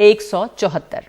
174।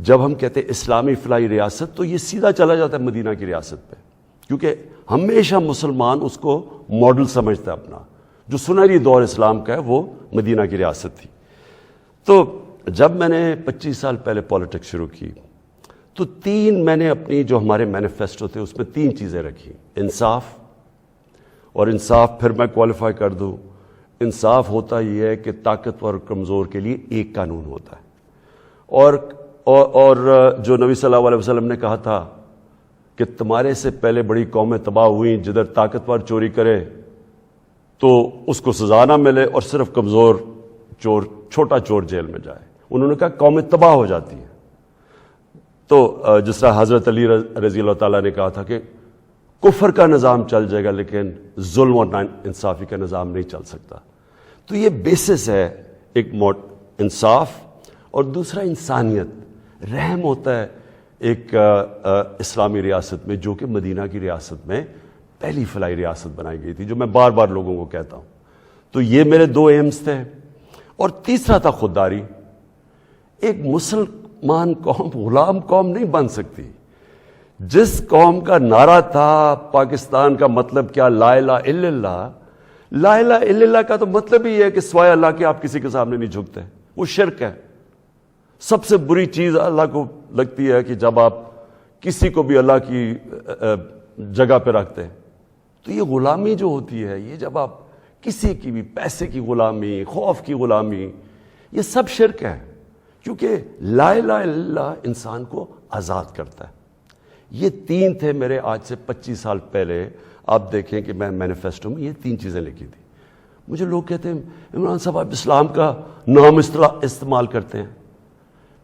جب ہم کہتے ہیں اسلامی فلاحی ریاست تو یہ سیدھا چلا جاتا ہے مدینہ کی ریاست پہ، کیونکہ ہمیشہ مسلمان اس کو ماڈل سمجھتا ہے اپنا. جو سنہری دور اسلام کا ہے وہ مدینہ کی ریاست تھی. تو جب میں نے 25 سال پہلے پالیٹکس شروع کی تو میں نے اپنی جو ہمارے مینیفیسٹو تھے اس میں 3 چیزیں رکھی. انصاف، اور انصاف پھر میں کوالیفائی کر دوں، انصاف ہوتا یہ ہے کہ طاقتور اور کمزور کے لیے ایک قانون ہوتا ہے. اور جو نبی صلی اللہ علیہ وسلم نے کہا تھا کہ تمہارے سے پہلے بڑی قومیں تباہ ہوئیں، جدھر طاقتور چوری کرے تو اس کو سزا نہ ملے اور صرف کمزور چور، چھوٹا چور جیل میں جائے. انہوں نے کہا قومیں تباہ ہو جاتی ہیں. تو جس طرح حضرت علی رضی اللہ تعالیٰ نے کہا تھا کہ کفر کا نظام چل جائے گا لیکن ظلم اور انصافی کا نظام نہیں چل سکتا. تو یہ بیسس ہے ایک انصاف، اور دوسرا انسانیت، رحم ہوتا ہے ایک اسلامی ریاست میں، جو کہ مدینہ کی ریاست میں پہلی فلاحی ریاست بنائی گئی تھی، جو میں بار بار لوگوں کو کہتا ہوں. تو یہ میرے 2 ایمز تھے. اور تیسرا تھا خودداری. ایک مسلمان قوم غلام قوم نہیں بن سکتی. جس قوم کا نعرہ تھا پاکستان کا مطلب کیا، لا الہ الا اللہ. لا الہ الا اللہ کا تو مطلب ہی ہے کہ سوائے اللہ کے آپ کسی کے سامنے نہیں جھکتے. وہ شرک ہے. سب سے بری چیز اللہ کو لگتی ہے کہ جب آپ کسی کو بھی اللہ کی جگہ پہ رکھتے ہیں. تو یہ غلامی جو ہوتی ہے، یہ جب آپ کسی کی بھی پیسے کی غلامی، خوف کی غلامی، یہ سب شرک ہے. کیونکہ لا الہ الا اللہ انسان کو آزاد کرتا ہے. یہ 3 تھے میرے آج سے 25 سال پہلے. آپ دیکھیں کہ میں مینیفیسٹو میں یہ 3 چیزیں لکھی تھی. مجھے لوگ کہتے ہیں عمران صاحب آپ اسلام کا نام استعمال کرتے ہیں.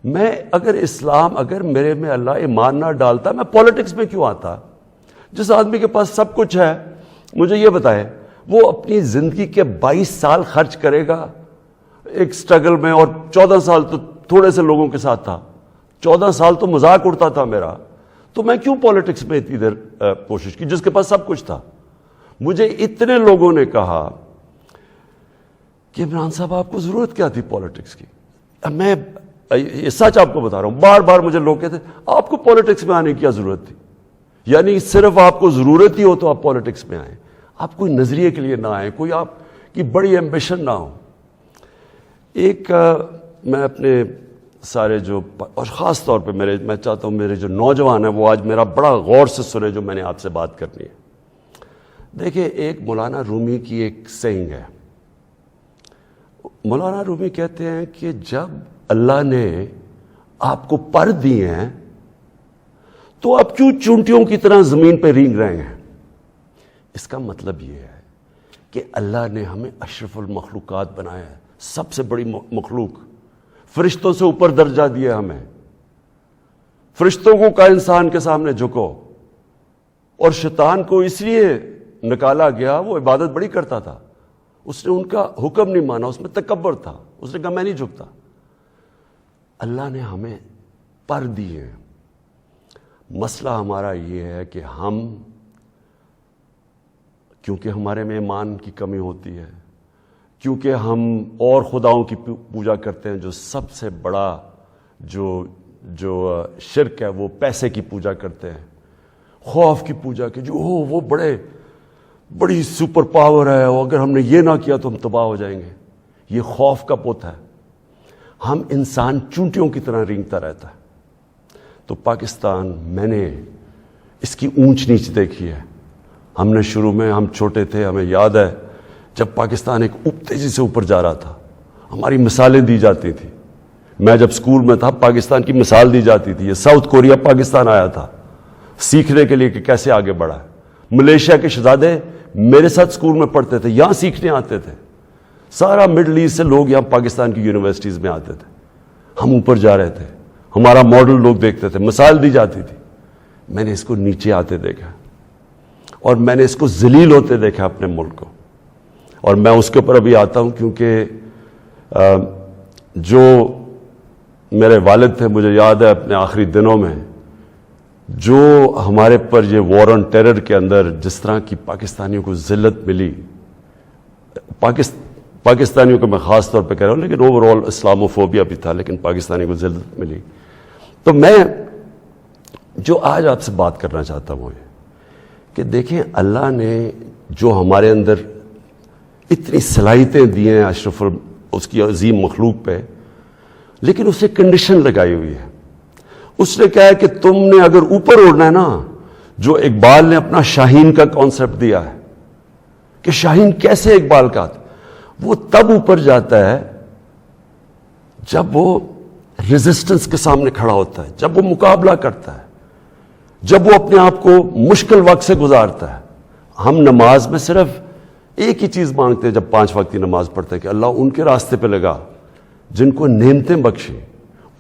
میں اگر میرے میں اللہ ایمان نہ ڈالتا میں پالیٹکس میں کیوں آتا؟ جس آدمی کے پاس سب کچھ ہے، مجھے یہ بتائے وہ اپنی زندگی کے 22 سال خرچ کرے گا ایک سٹرگل میں، اور 14 سال تو تھوڑے سے لوگوں کے ساتھ تھا، 14 سال تو مذاق اڑتا تھا میرا. تو میں کیوں پالیٹکس میں اتنی دیر کوشش کی جس کے پاس سب کچھ تھا؟ مجھے اتنے لوگوں نے کہا کہ عمران صاحب آپ کو ضرورت کیا تھی پالیٹکس کی؟ میں یہ سچ آپ کو بتا رہا ہوں. بار بار مجھے لوگ کہتے ہیں آپ کو پالیٹکس میں آنے کی کیا ضرورت تھی؟ یعنی صرف آپ کو ضرورت ہی ہو تو آپ پالیٹکس میں آئیں. آپ کوئی نظریے کے لیے نہ آئیں، کوئی آپ کی بڑی ایمبیشن نہ ہو. ایک میں اپنے سارے جو، اور خاص طور پہ میں چاہتا ہوں میرے جو نوجوان ہیں وہ آج میرا بڑا غور سے سنے جو میں نے آپ سے بات کرنی ہے. دیکھیں، ایک مولانا رومی کی ایک سینگ ہے. مولانا رومی کہتے ہیں کہ جب اللہ نے آپ کو پر دیے ہیں تو آپ کیوں چونٹیوں کی طرح زمین پہ رینگ رہے ہیں؟ اس کا مطلب یہ ہے کہ اللہ نے ہمیں اشرف المخلوقات بنایا ہے، سب سے بڑی مخلوق، فرشتوں سے اوپر درجہ دیا ہمیں. فرشتوں کو کہا انسان کے سامنے جھکو، اور شیطان کو اس لیے نکالا گیا، وہ عبادت بڑی کرتا تھا، اس نے ان کا حکم نہیں مانا، اس میں تکبر تھا، اس نے کہا میں نہیں جھکتا. اللہ نے ہمیں پر دیے ہیں. مسئلہ ہمارا یہ ہے کہ ہم، کیونکہ ہمارے میں ایمان کی کمی ہوتی ہے، کیونکہ ہم اور خداؤں کی پوجا کرتے ہیں، جو سب سے بڑا جو شرک ہے وہ پیسے کی پوجا کرتے ہیں، خوف کی پوجا کی، جو وہ بڑی سپر پاور ہے، اور اگر ہم نے یہ نہ کیا تو ہم تباہ ہو جائیں گے. یہ خوف کا بت ہے. ہم انسان چونٹیوں کی طرح رینگتا رہتا ہے. تو پاکستان، میں نے اس کی اونچ نیچ دیکھی ہے. ہم نے شروع میں، ہم چھوٹے تھے، ہمیں یاد ہے جب پاکستان ایک تیزی سے اوپر جا رہا تھا، ہماری مثالیں دی جاتی تھیں. میں جب اسکول میں تھا پاکستان کی مثال دی جاتی تھی. یہ ساؤتھ کوریا پاکستان آیا تھا سیکھنے کے لیے کہ کیسے آگے بڑھا ہے. ملیشیا کے شہزادے میرے ساتھ اسکول میں پڑھتے تھے، یہاں سیکھنے آتے تھے. سارا مڈل ایسٹ سے لوگ یہاں پاکستان کی یونیورسٹیز میں آتے تھے. ہم اوپر جا رہے تھے، ہمارا ماڈل لوگ دیکھتے تھے، مثال دی جاتی تھی. میں نے اس کو نیچے آتے دیکھا، اور میں نے اس کو ذلیل ہوتے دیکھا اپنے ملک کو. اور میں اس کے اوپر ابھی آتا ہوں کیونکہ جو میرے والد تھے، مجھے یاد ہے اپنے آخری دنوں میں جو ہمارے پر یہ وار آن ٹیرر کے اندر جس طرح کی پاکستانیوں کو ذلت ملی، پاکستانیوں کو میں خاص طور پہ کہہ رہا ہوں، لیکن اوور آل اسلاموفوبیا بھی تھا، لیکن پاکستانیوں کو ذلت ملی. تو میں جو آج آپ سے بات کرنا چاہتا ہوں یہ کہ دیکھیں اللہ نے جو ہمارے اندر اتنی صلاحیتیں دی ہیں اشرف اس کی عظیم مخلوق پہ، لیکن اسے کنڈیشن لگائی ہوئی ہے. اس نے کہا ہے کہ تم نے اگر اوپر اڑنا ہے نا، جو اقبال نے اپنا شاہین کا کانسیپٹ دیا ہے کہ شاہین کیسے اقبال کا تھا، وہ تب اوپر جاتا ہے جب وہ ریزسٹنس کے سامنے کھڑا ہوتا ہے، جب وہ مقابلہ کرتا ہے، جب وہ اپنے آپ کو مشکل وقت سے گزارتا ہے. ہم نماز میں صرف ایک ہی چیز مانگتے ہیں جب 5 وقت کی نماز پڑھتے ہیں کہ اللہ ان کے راستے پہ لگا جن کو نعمتیں بخشیں،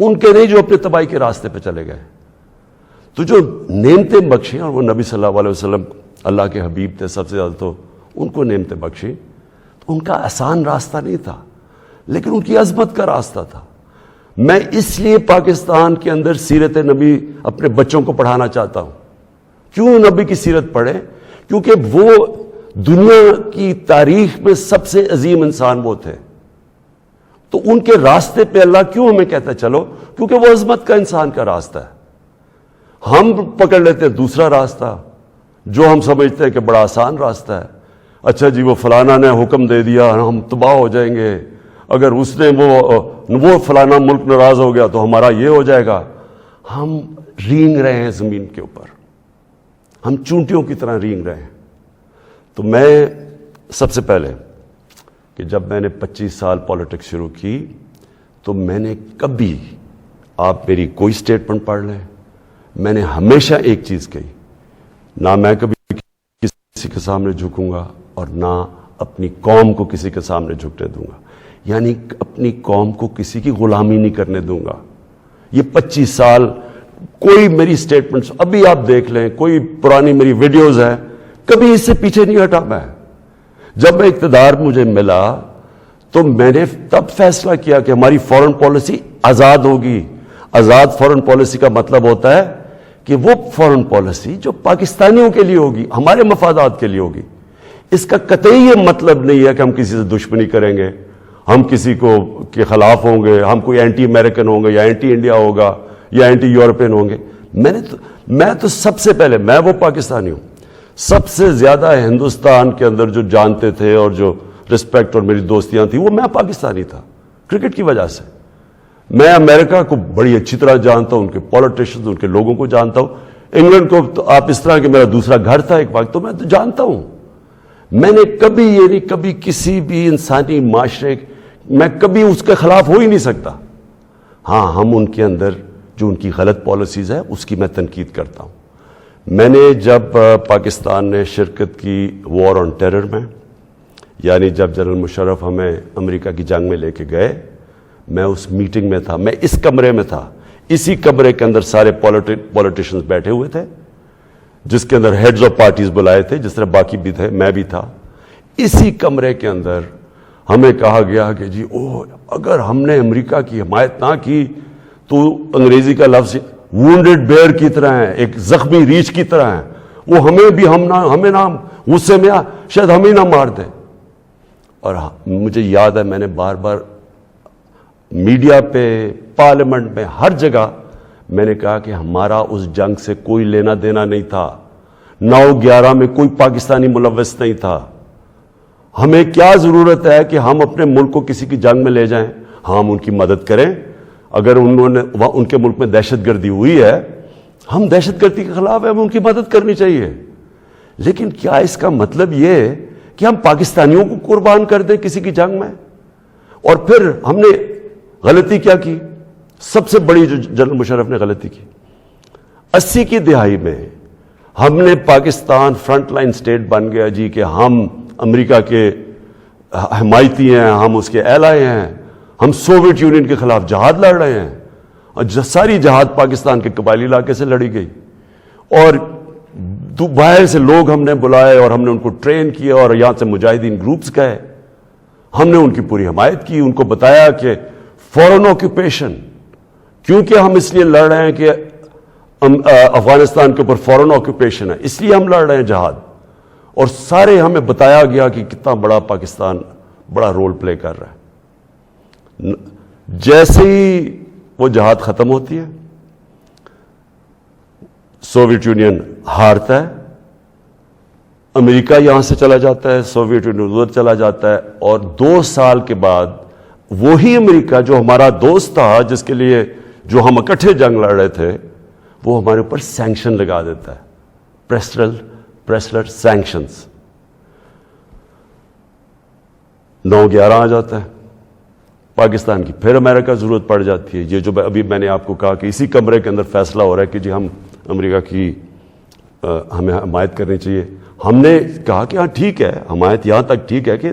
ان کے نہیں جو اپنے تباہی کے راستے پہ چلے گئے. تو جو نعمتیں بخشیں، اور وہ نبی صلی اللہ علیہ وسلم اللہ کے حبیب تھے سب سے زیادہ، تو ان کو نعمتیں بخشیں. تو ان کا آسان راستہ نہیں تھا، لیکن ان کی عظمت کا راستہ تھا. میں اس لیے پاکستان کے اندر سیرت نبی اپنے بچوں کو پڑھانا چاہتا ہوں. کیوں نبی کی سیرت پڑھیں؟ کیونکہ وہ دنیا کی تاریخ میں سب سے عظیم انسان وہ تھے. تو ان کے راستے پہ اللہ کیوں ہمیں کہتا ہے چلو؟ کیونکہ وہ عظمت کا انسان کا راستہ ہے. ہم پکڑ لیتے ہیں دوسرا راستہ جو ہم سمجھتے ہیں کہ بڑا آسان راستہ ہے. اچھا جی، وہ فلانا نے حکم دے دیا ہم تباہ ہو جائیں گے، اگر اس نے وہ فلانا ملک ناراض ہو گیا تو ہمارا یہ ہو جائے گا. ہم رینگ رہے ہیں زمین کے اوپر، ہم چونٹیوں کی طرح رینگ رہے ہیں. تو میں سب سے پہلے کہ جب میں نے 25 سال پالیٹکس شروع کی تو میں نے کبھی، آپ میری کوئی سٹیٹمنٹ پڑھ لیں، میں نے ہمیشہ ایک چیز کہی، نہ میں کبھی کسی کے سامنے جھکوں گا اور نہ اپنی قوم کو کسی کے سامنے جھکنے دوں گا. یعنی اپنی قوم کو کسی کی غلامی نہیں کرنے دوں گا. یہ 25 سال کوئی میری سٹیٹمنٹس ابھی آپ دیکھ لیں، کوئی پرانی میری ویڈیوز ہیں، کبھی اس سے پیچھے نہیں ہٹا. میں جب میں اقتدار مجھے ملا تو میں نے تب فیصلہ کیا کہ ہماری فورن پالیسی آزاد ہوگی. آزاد فورن پالیسی کا مطلب ہوتا ہے کہ وہ فورن پالیسی جو پاکستانیوں کے لیے ہوگی، ہمارے مفادات کے لیے ہوگی. اس کا قطعی یہ مطلب نہیں ہے کہ ہم کسی سے دشمنی کریں گے، ہم کسی کو کے خلاف ہوں گے، ہم کوئی اینٹی امریکن ہوں گے یا اینٹی انڈیا ہوگا یا اینٹی یورپین ہوں گے. میں تو سب سے پہلے، میں وہ پاکستانی ہوں سب سے زیادہ ہندوستان کے اندر جو جانتے تھے اور جو رسپیکٹ اور میری دوستیاں تھیں وہ میں پاکستانی تھا کرکٹ کی وجہ سے. میں امریکہ کو بڑی اچھی طرح جانتا ہوں، ان کے پولیٹیشنز، ان کے لوگوں کو جانتا ہوں. انگلینڈ کو تو آپ اس طرح کہ میرا دوسرا گھر تھا ایک وقت، تو میں تو جانتا ہوں. میں نے کبھی یہ نہیں، کبھی کسی بھی انسانی معاشرے میں کبھی اس کے خلاف ہو ہی نہیں سکتا. ہاں، ہم ان کے اندر جو ان کی غلط پالیسیز ہے اس کی میں تنقید کرتا ہوں. میں نے جب پاکستان نے شرکت کی وار آن ٹیرر میں، یعنی جب جنرل مشرف ہمیں امریکہ کی جنگ میں لے کے گئے، میں اس میٹنگ میں تھا، میں اس کمرے میں تھا. اسی کمرے کے اندر سارے پولیٹیشنز بیٹھے ہوئے تھے جس کے اندر ہیڈز آف پارٹیز بلائے تھے، جس طرح باقی بھی تھے، میں بھی تھا. اسی کمرے کے اندر ہمیں کہا گیا کہ جی اگر ہم نے امریکہ کی حمایت نہ کی تو انگریزی کا لفظ وونڈڈ بیئر کی طرح ہے، ایک زخمی ریچھ کی طرح ہے، وہ ہمیں نہ غصے میں شاید ہمیں نہ مار دے. اور مجھے یاد ہے میں نے بار بار میڈیا پہ، پارلیمنٹ میں، ہر جگہ میں نے کہا کہ ہمارا اس جنگ سے کوئی لینا دینا نہیں تھا. 9/11 میں کوئی پاکستانی ملوث نہیں تھا. ہمیں کیا ضرورت ہے کہ ہم اپنے ملک کو کسی کی جنگ میں لے جائیں؟ ہم ان کی مدد کریں. اگر ان کے ملک میں دہشت گردی ہوئی ہے، ہم دہشت گردی کے خلاف ہیں، ہمیں ان کی مدد کرنی چاہیے. لیکن کیا اس کا مطلب یہ ہے کہ ہم پاکستانیوں کو قربان کر دیں کسی کی جنگ میں؟ اور پھر ہم نے غلطی کیا کی؟ سب سے بڑی جو جنرل مشرف نے غلطی کی، 80 کی دہائی میں ہم نے پاکستان فرنٹ لائن سٹیٹ بن گیا جی کہ ہم امریکہ کے حمایتی ہیں، ہم اس کے ایلائی ہیں، ہم سوویت یونین کے خلاف جہاد لڑ رہے ہیں. اور ساری جہاد پاکستان کے قبائلی علاقے سے لڑی گئی، اور باہر سے لوگ ہم نے بلائے اور ہم نے ان کو ٹرین کیا اور یہاں سے مجاہدین گروپس گئے. ہم نے ان کی پوری حمایت کی، ان کو بتایا کہ فورن آکوپیشن، کیونکہ ہم اس لیے لڑ رہے ہیں کہ افغانستان کے اوپر فورن آکوپیشن ہے، اس لیے ہم لڑ رہے ہیں جہاد. اور سارے ہمیں بتایا گیا کہ کتنا بڑا پاکستان بڑا رول پلے کر رہا ہے. جیسے ہی وہ جہاد ختم ہوتی ہے، سوویت یونین ہارتا ہے، امریکہ یہاں سے چلا جاتا ہے، سوویت یونین ادھر چلا جاتا ہے، اور 2 سال کے بعد وہی امریکہ جو ہمارا دوست تھا، جس کے لیے جو ہم اکٹھے جنگ لڑ رہے تھے، وہ ہمارے اوپر سینکشن لگا دیتا ہے، پریسلر سینکشنز. 9/11 آ جاتا ہے پاکستان کی، پھر امریکہ ضرورت پڑ جاتی ہے. یہ جو ابھی میں نے آپ کو کہا کہ اسی کمرے کے اندر فیصلہ ہو رہا ہے کہ جی ہم امریکہ کی ہمیں حمایت کرنی چاہیے. ہم نے کہا کہ ہاں ٹھیک ہے، حمایت یہاں تک ٹھیک ہے کہ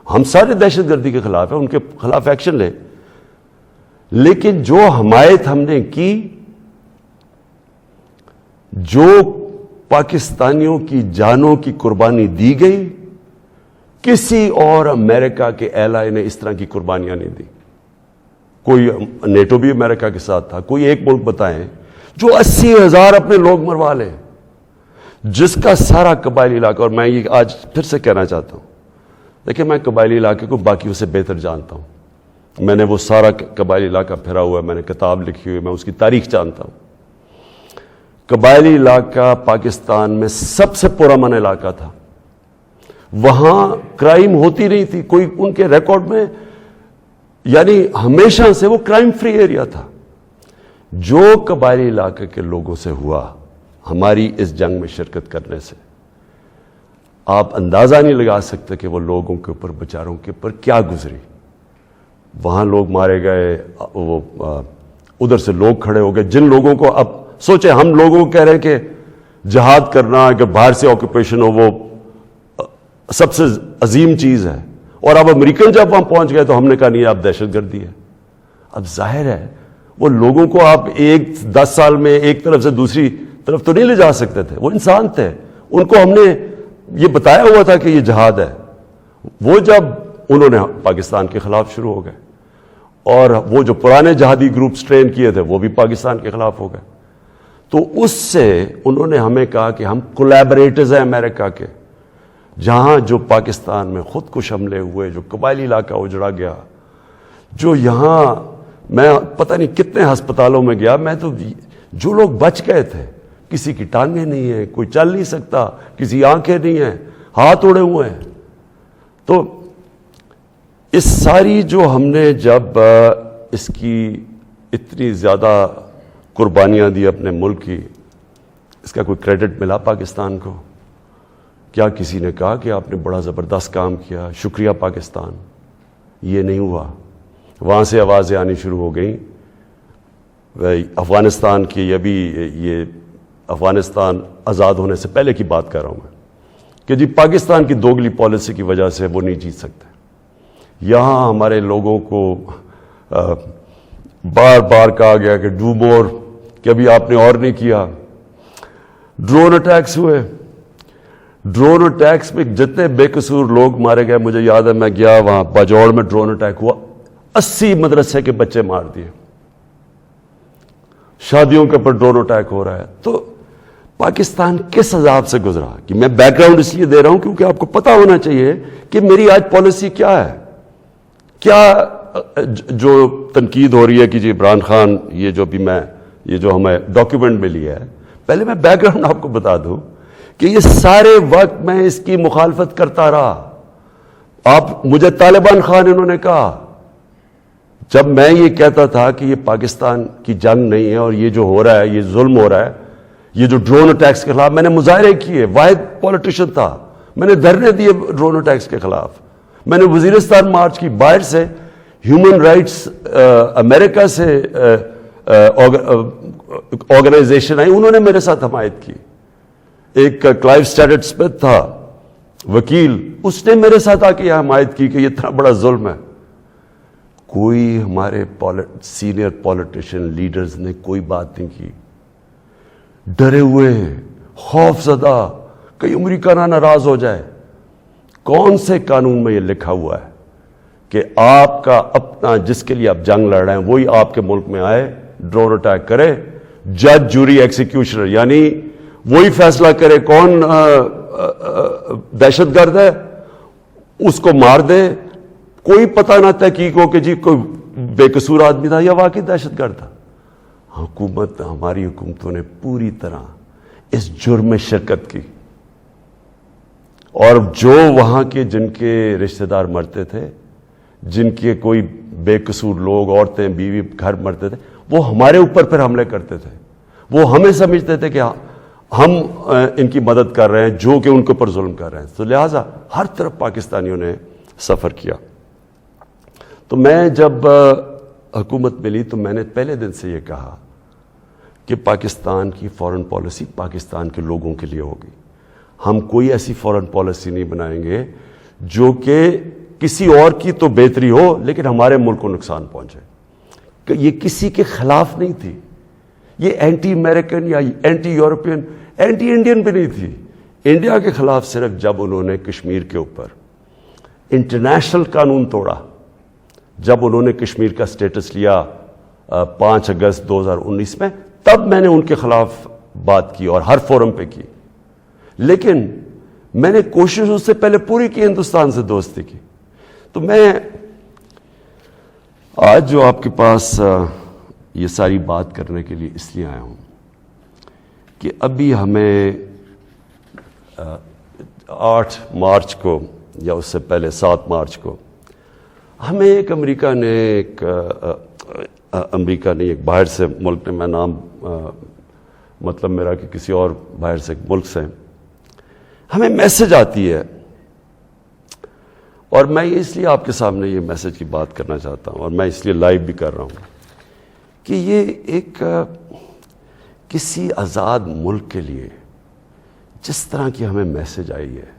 ہم سارے دہشت گردی کے خلاف ہیں، ان کے خلاف ایکشن لیں، لیکن جو حمایت ہم نے کی، جو پاکستانیوں کی جانوں کی قربانی دی گئی، کسی اور امریکہ کے ایلائی نے اس طرح کی قربانیاں نہیں دی. کوئی نیٹو بھی امریکہ کے ساتھ تھا، کوئی ایک ملک بتائیں جو 80,000 اپنے لوگ مروا لے، جس کا سارا قبائلی علاقہ، اور میں یہ آج پھر سے کہنا چاہتا ہوں، دیکھیں میں قبائلی علاقے کو باقیوں سے بہتر جانتا ہوں. میں نے وہ سارا قبائلی علاقہ پھرا ہوا ہے، میں نے کتاب لکھی ہوئی، میں اس کی تاریخ جانتا ہوں. قبائلی علاقہ پاکستان میں سب سے پرامن علاقہ تھا. وہاں کرائم ہوتی نہیں تھی، کوئی ان کے ریکارڈ میں، یعنی ہمیشہ سے وہ کرائم فری ایریا تھا. جو قبائلی علاقے کے لوگوں سے ہوا ہماری اس جنگ میں شرکت کرنے سے، آپ اندازہ نہیں لگا سکتے کہ وہ لوگوں کے اوپر، بیچاروں کے اوپر کیا گزری. وہاں لوگ مارے گئے، وہ ادھر سے لوگ کھڑے ہو گئے جن لوگوں کو، اب سوچیں ہم لوگوں کو کہہ رہے ہیں کہ جہاد کرنا، کہ باہر سے آکوپیشن ہو، وہ سب سے عظیم چیز ہے، اور اب امریکن جب وہاں پہنچ گئے تو ہم نے کہا نہیں آپ دہشت گردی ہے. اب ظاہر ہے وہ لوگوں کو آپ 10 سال میں ایک طرف سے دوسری طرف تو نہیں لے جا سکتے تھے، وہ انسان تھے، ان کو ہم نے یہ بتایا ہوا تھا کہ یہ جہاد ہے. وہ جب انہوں نے پاکستان کے خلاف شروع ہو گئے، اور وہ جو پرانے جہادی گروپس ٹرین کیے تھے وہ بھی پاکستان کے خلاف ہو گئے. تو اس سے انہوں نے ہمیں کہا کہ ہم کولیبریٹرز ہیں امریکہ کے. جہاں جو پاکستان میں خودکش حملے ہوئے، جو قبائلی علاقہ اجڑا گیا، جو یہاں میں پتہ نہیں کتنے ہسپتالوں میں گیا، میں تو جو لوگ بچ گئے تھے، کسی کی ٹانگیں نہیں ہیں، کوئی چل نہیں سکتا، کسی آنکھیں نہیں ہیں، ہاتھ اڑے ہوئے ہیں. تو اس ساری جو ہم نے جب اس کی اتنی زیادہ قربانیاں دی اپنے ملک کی، اس کا کوئی کریڈٹ ملا پاکستان کو؟ کیا کسی نے کہا کہ آپ نے بڑا زبردست کام کیا، شکریہ پاکستان؟ یہ نہیں ہوا. وہاں سے آوازیں آنی شروع ہو گئیں. افغانستان کی، ابھی یہ افغانستان آزاد ہونے سے پہلے کی بات کر رہا ہوں میں، کہ جی پاکستان کی دوگلی پالیسی کی وجہ سے وہ نہیں جیت سکتے. یہاں ہمارے لوگوں کو بار بار کہا گیا کہ ڈو مور، کہ ابھی آپ نے اور نہیں کیا. ڈرون اٹیکس ہوئے، ڈرون اٹیکس میں جتنے بے قصور لوگ مارے گئے، مجھے یاد ہے میں گیا وہاں باجوڑ میں ڈرون اٹیک ہوا، 80 مدرسے کے بچے مار دیے. شادیوں کے اوپر ڈرون اٹیک ہو رہا ہے. تو پاکستان کس عذاب سے گزرا؟ کہ میں بیک گراؤنڈ اس لیے دے رہا ہوں کیونکہ آپ کو پتا ہونا چاہیے کہ میری آج پالیسی کیا ہے. کیا جو تنقید ہو رہی ہے کہ جی عمران خان، یہ جو بھی میں، یہ جو ہمیں ڈاکیومنٹ ملی ہے، پہلے میں بیک گراؤنڈ آپ کو بتا دوں کہ یہ سارے وقت میں اس کی مخالفت کرتا رہا. آپ مجھے طالبان خان انہوں نے کہا، جب میں یہ کہتا تھا کہ یہ پاکستان کی جنگ نہیں ہے اور یہ جو ہو رہا ہے یہ ظلم ہو رہا ہے، یہ جو ڈرون اٹیکس کے خلاف میں نے مظاہرے کیے، واحد پولیٹیشین تھا، میں نے دھرنے دیے ڈرون اٹیکس کے خلاف، میں نے وزیرستان مارچ کی، باہر سے ہیومن رائٹس امریکہ سے آرگنائزیشن آئی، انہوں نے میرے ساتھ حمایت کی. ایک کلائیو اسٹیٹٹ اسمتھ تھا وکیل، اس نے میرے ساتھ آ کے حمایت کی کہ یہ اتنا بڑا ظلم ہے. کوئی ہمارے سینئر پولیٹیشین لیڈرز نے کوئی بات نہیں کی. ڈرے ہوئے ہیں، خوف زدہ، کہیں امریکہ نہ ناراض ہو جائے. کون سے قانون میں یہ لکھا ہوا ہے کہ آپ کا اپنا، جس کے لیے آپ جنگ لڑ رہے ہیں، وہی آپ کے ملک میں آئے، ڈرون اٹیک کرے، جج جوری ایکسیکیوشنر، یعنی وہی فیصلہ کرے کون دہشت گرد ہے، اس کو مار دے، کوئی پتہ نہ تحقیق ہو کہ جی کوئی بے قصور آدمی تھا یا واقعی دہشت گرد تھا. ہماری حکومتوں نے پوری طرح اس جرم میں شرکت کی، اور جو وہاں کے جن کے رشتہ دار مرتے تھے، جن کے کوئی بے قصور لوگ، عورتیں، بیوی، گھر مرتے تھے، وہ ہمارے اوپر پھر حملے کرتے تھے. وہ ہمیں سمجھتے تھے کہ ہم ان کی مدد کر رہے ہیں جو کہ ان کے اوپر ظلم کر رہے ہیں. تو لہٰذا ہر طرف پاکستانیوں نے سفر کیا. تو میں جب حکومت ملی تو میں نے پہلے دن سے یہ کہا کہ پاکستان کی فارن پالیسی پاکستان کے لوگوں کے لیے ہوگی. ہم کوئی ایسی فارن پالیسی نہیں بنائیں گے جو کہ کسی اور کی تو بہتری ہو لیکن ہمارے ملک کو نقصان پہنچے. یہ کسی کے خلاف نہیں تھی، یہ اینٹی امریکن یا اینٹی یورپین، اینٹی انڈین بھی نہیں تھی. انڈیا کے خلاف صرف جب انہوں نے کشمیر کے اوپر انٹرنیشنل قانون توڑا، جب انہوں نے کشمیر کا سٹیٹس لیا 5 اگست 2019 میں، تب میں نے ان کے خلاف بات کی اور ہر فورم پہ کی. لیکن میں نے کوشش اس سے پہلے پوری کی ہندوستان سے دوستی کی. تو میں آج جو آپ کے پاس یہ ساری بات کرنے کے لیے اس لیے آیا ہوں کہ ابھی ہمیں 8 مارچ کو یا اس سے پہلے 7 مارچ کو ہمیں ایک امریکہ نے ایک باہر سے ملک نے، میں نام مطلب میرا کہ کسی اور باہر سے ملک سے ہمیں میسج آتی ہے، اور میں اس لیے آپ کے سامنے یہ میسج کی بات کرنا چاہتا ہوں اور میں اس لیے لائیو بھی کر رہا ہوں کہ یہ ایک کسی آزاد ملک کے لیے جس طرح کی ہمیں میسج آئی ہے،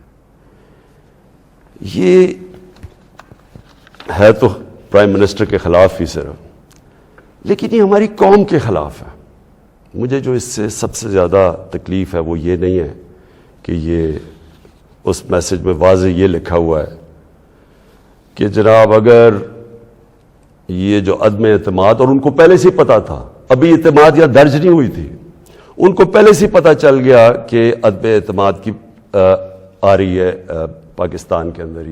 یہ ہے تو پرائم منسٹر کے خلاف ہی صرف، لیکن یہ ہماری قوم کے خلاف ہے. مجھے جو اس سے سب سے زیادہ تکلیف ہے وہ یہ نہیں ہے کہ یہ اس میسج میں واضح یہ لکھا ہوا ہے کہ جناب اگر یہ جو عدم اعتماد، اور ان کو پہلے سے پتا تھا، ابھی اعتماد یا درج نہیں ہوئی تھی، ان کو پہلے سے پتا چل گیا کہ عدم اعتماد کی آ رہی ہے پاکستان کے اندر،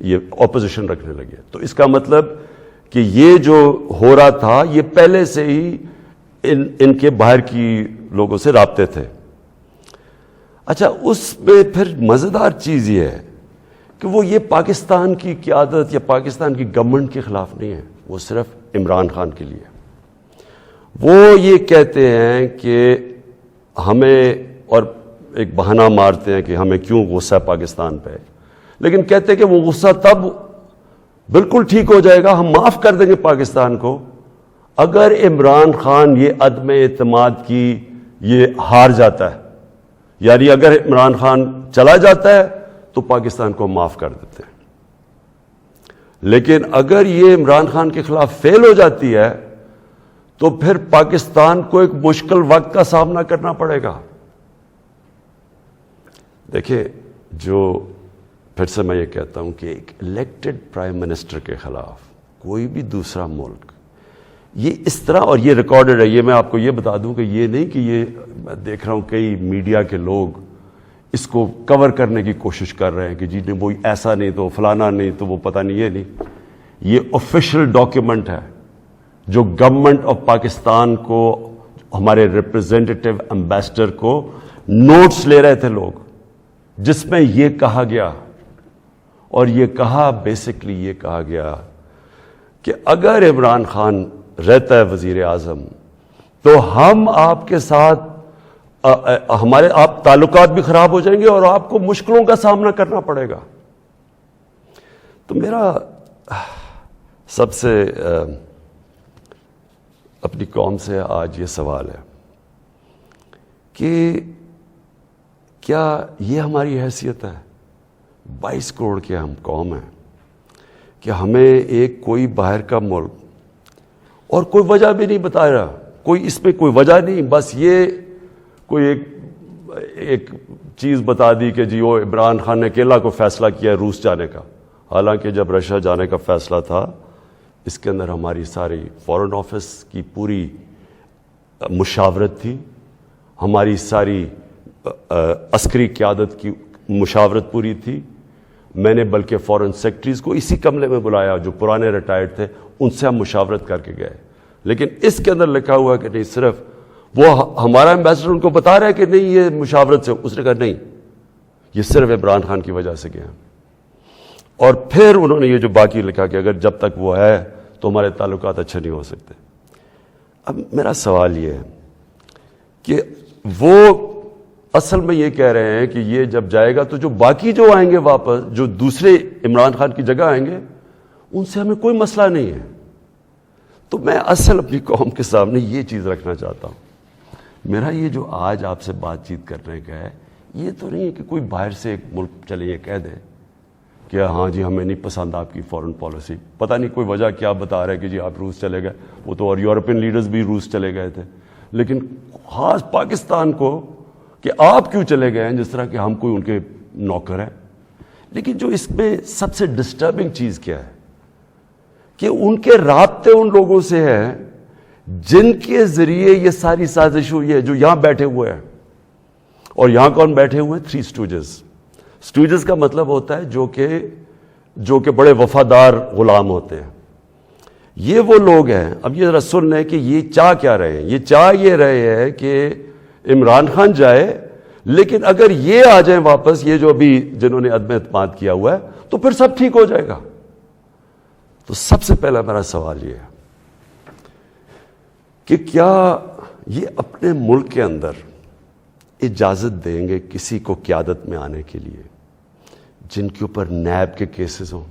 یہ اپوزیشن رکھنے لگے. تو اس کا مطلب کہ یہ جو ہو رہا تھا یہ پہلے سے ہی ان کے باہر کی لوگوں سے رابطے تھے. اچھا، اس میں پھر مزیدار چیز یہ ہے کہ وہ یہ پاکستان کی قیادت یا پاکستان کی گورنمنٹ کے خلاف نہیں ہے، وہ صرف عمران خان کے لیے. وہ یہ کہتے ہیں کہ ہمیں، اور ایک بہانہ مارتے ہیں کہ ہمیں کیوں غصہ ہے پاکستان پہ، لیکن کہتے ہیں کہ وہ غصہ تب بالکل ٹھیک ہو جائے گا، ہم معاف کر دیں گے پاکستان کو اگر عمران خان یہ عدم اعتماد کی یہ ہار جاتا ہے. یعنی اگر عمران خان چلا جاتا ہے تو پاکستان کو معاف کر دیتے ہیں، لیکن اگر یہ عمران خان کے خلاف فیل ہو جاتی ہے تو پھر پاکستان کو ایک مشکل وقت کا سامنا کرنا پڑے گا. دیکھیں، جو پھر سے میں یہ کہتا ہوں کہ ایک الیکٹڈ پرائم منسٹر کے خلاف کوئی بھی دوسرا ملک یہ اس طرح، اور یہ ریکارڈڈ ہے، یہ میں آپ کو یہ بتا دوں کہ یہ نہیں کہ یہ میں دیکھ رہا ہوں کئی میڈیا کے لوگ اس کو کور کرنے کی کوشش کر رہے ہیں کہ جی نہیں وہ ایسا نہیں تو فلانا نہیں تو وہ پتہ نہیں، یہ نہیں، یہ آفیشیل ڈاکیومنٹ ہے جو گورنمنٹ آف پاکستان کو، ہمارے ریپرزینٹیو ایمبیسڈر کو نوٹس لے رہے تھے لوگ، جس میں یہ کہا گیا، اور یہ کہا بیسکلی یہ کہا گیا کہ اگر عمران خان رہتا ہے وزیر اعظم تو ہم آپ کے ساتھ ہمارے آپ تعلقات بھی خراب ہو جائیں گے اور آپ کو مشکلوں کا سامنا کرنا پڑے گا. تو میرا سب سے اپنی قوم سے آج یہ سوال ہے کہ کیا یہ ہماری حیثیت ہے، 22 کروڑ کے ہم قوم ہیں، کہ ہمیں ایک کوئی باہر کا ملک، اور کوئی وجہ بھی نہیں بتا رہا، کوئی اس میں کوئی وجہ نہیں، بس یہ کوئی ایک چیز بتا دی کہ جی وہ عمران خان نے اکیلا کو فیصلہ کیا ہے روس جانے کا، حالانکہ جب رشیا جانے کا فیصلہ تھا اس کے اندر ہماری ساری فارن آفس کی پوری مشاورت تھی، ہماری ساری عسکری قیادت کی مشاورت پوری تھی. میں نے بلکہ فارن سیکرٹریز کو اسی کمرے میں بلایا جو پرانے ریٹائرڈ تھے، ان سے ہم مشاورت کر کے گئے. لیکن اس کے اندر لکھا ہوا ہے کہ نہیں صرف وہ ہمارا ایمبیسڈر ان کو بتا رہا ہے کہ نہیں یہ مشاورت سے، اس نے کہا نہیں یہ صرف عمران خان کی وجہ سے گیا. اور پھر انہوں نے یہ جو باقی لکھا کہ اگر جب تک وہ ہے تو ہمارے تعلقات اچھے نہیں ہو سکتے. اب میرا سوال یہ ہے کہ وہ اصل میں یہ کہہ رہے ہیں کہ یہ جب جائے گا تو جو باقی جو آئیں گے واپس، جو دوسرے عمران خان کی جگہ آئیں گے، ان سے ہمیں کوئی مسئلہ نہیں ہے. تو میں اصل اپنی قوم کے سامنے یہ چیز رکھنا چاہتا ہوں. میرا یہ جو آج آپ سے بات چیت کرنے کا ہے، یہ تو نہیں ہے کہ کوئی باہر سے ایک ملک چلے یہ کہہ دے کہ ہاں جی ہمیں نہیں پسند آپ کی فورن پالیسی، پتہ نہیں کوئی وجہ کیا بتا رہے کہ جی آپ روس چلے گئے. وہ تو اور یورپین لیڈرز بھی روس چلے گئے تھے، لیکن خاص پاکستان کو کہ آپ کیوں چلے گئے ہیں، جس طرح کہ ہم کوئی ان کے نوکر ہیں. لیکن جو اس میں سب سے ڈسٹربنگ چیز کیا ہے کہ ان کے رابطے ان لوگوں سے ہیں جن کے ذریعے یہ ساری سازش ہوئی ہے، جو یہاں بیٹھے ہوئے ہیں. اور یہاں کون بیٹھے ہوئے ہیں؟ 3 اسٹوجز. اسٹوجز کا مطلب ہوتا ہے جو کہ بڑے وفادار غلام ہوتے ہیں. یہ وہ لوگ ہیں. اب یہ ذرا سن لیں کہ یہ چاہ کیا رہے ہیں. یہ چاہ یہ رہے ہیں کہ عمران خان جائے، لیکن اگر یہ آ جائیں واپس، یہ جو ابھی جنہوں نے عدم اعتماد کیا ہوا ہے، تو پھر سب ٹھیک ہو جائے گا. تو سب سے پہلا میرا سوال یہ ہے کہ کیا یہ اپنے ملک کے اندر اجازت دیں گے کسی کو قیادت میں آنے کے لیے جن کے اوپر نیب کے کیسز ہوں،